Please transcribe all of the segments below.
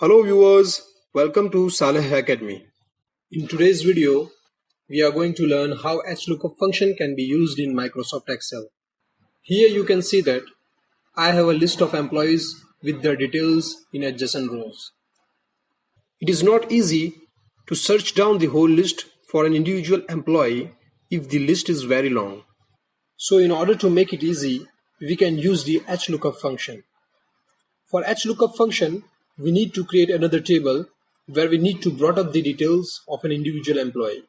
Hello viewers, welcome to Saleh Academy. In today's video, we are going to learn how hlookup function can be used in Microsoft Excel. Here you can see that I have a list of employees with their details in adjacent rows. It is not easy to search down the whole list for an individual employee if the list is very long. So in order to make it easy, we can use the hlookup function. For hlookup function, we need to create another table where we need to brought up the details of an individual employee.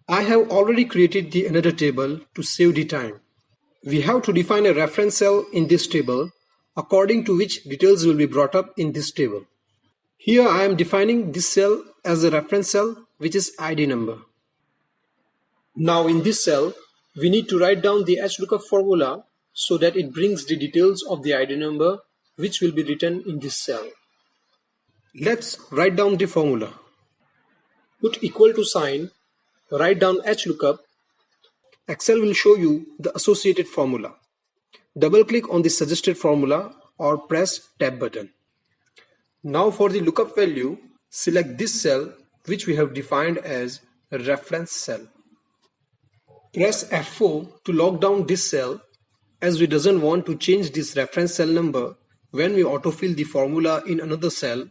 I have already created the another table to save the time. We have to define a reference cell in this table according to which details will be brought up in this table. Here I am defining this cell as a reference cell which is ID number. Now in this cell, we need to write down the hlookup formula so that it brings the details of the ID number which will be written in this cell. Let's write down the formula. Put equal to sign, write down hlookup. Excel will show you the associated formula. Double click on the suggested formula or press tab button. Now for the lookup value, select this cell which we have defined as a reference cell. Press F4 to lock down this cell as we doesn't want to change this reference cell number when we autofill the formula in another cell,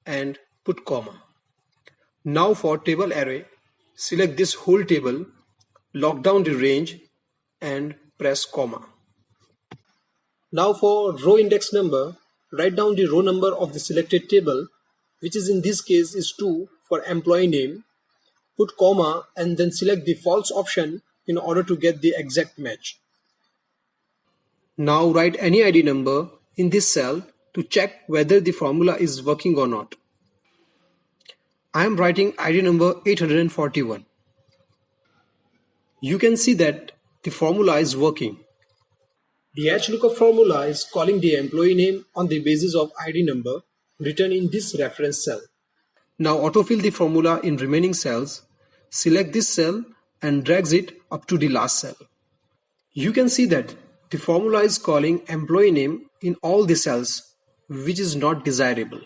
and put comma. Now for table array, select this whole table, lock down the range and press comma. Now for row index number, write down the row number of the selected table, which is in this case is 2 for employee name, put comma and then select the false option in order to get the exact match. Now write any ID number in this cell to check whether the formula is working or not. I am writing ID number 841. You can see that the formula is working. The hlookup formula is calling the employee name on the basis of ID number written in this reference cell. Now autofill the formula in remaining cells, select this cell and drags it up to the last cell. You can see that the formula is calling employee name in all the cells, which is not desirable.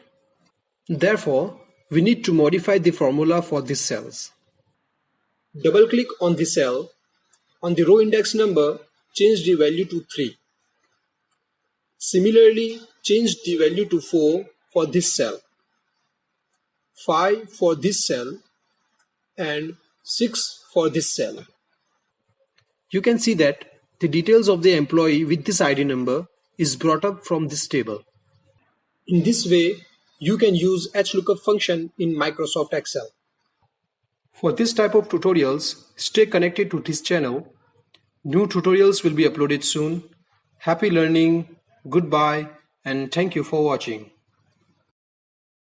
Therefore, we need to modify the formula for these cells. Double click on the cell. On the row index number, change the value to 3. Similarly, change the value to 4 for this cell, 5 for this cell, and 6 for this cell. You can see that the details of the employee with this ID number is brought up from this table. In this way, you can use hlookup function in Microsoft Excel. For this type of tutorials, stay connected to this channel. New tutorials will be uploaded soon. Happy learning, goodbye, and thank you for watching.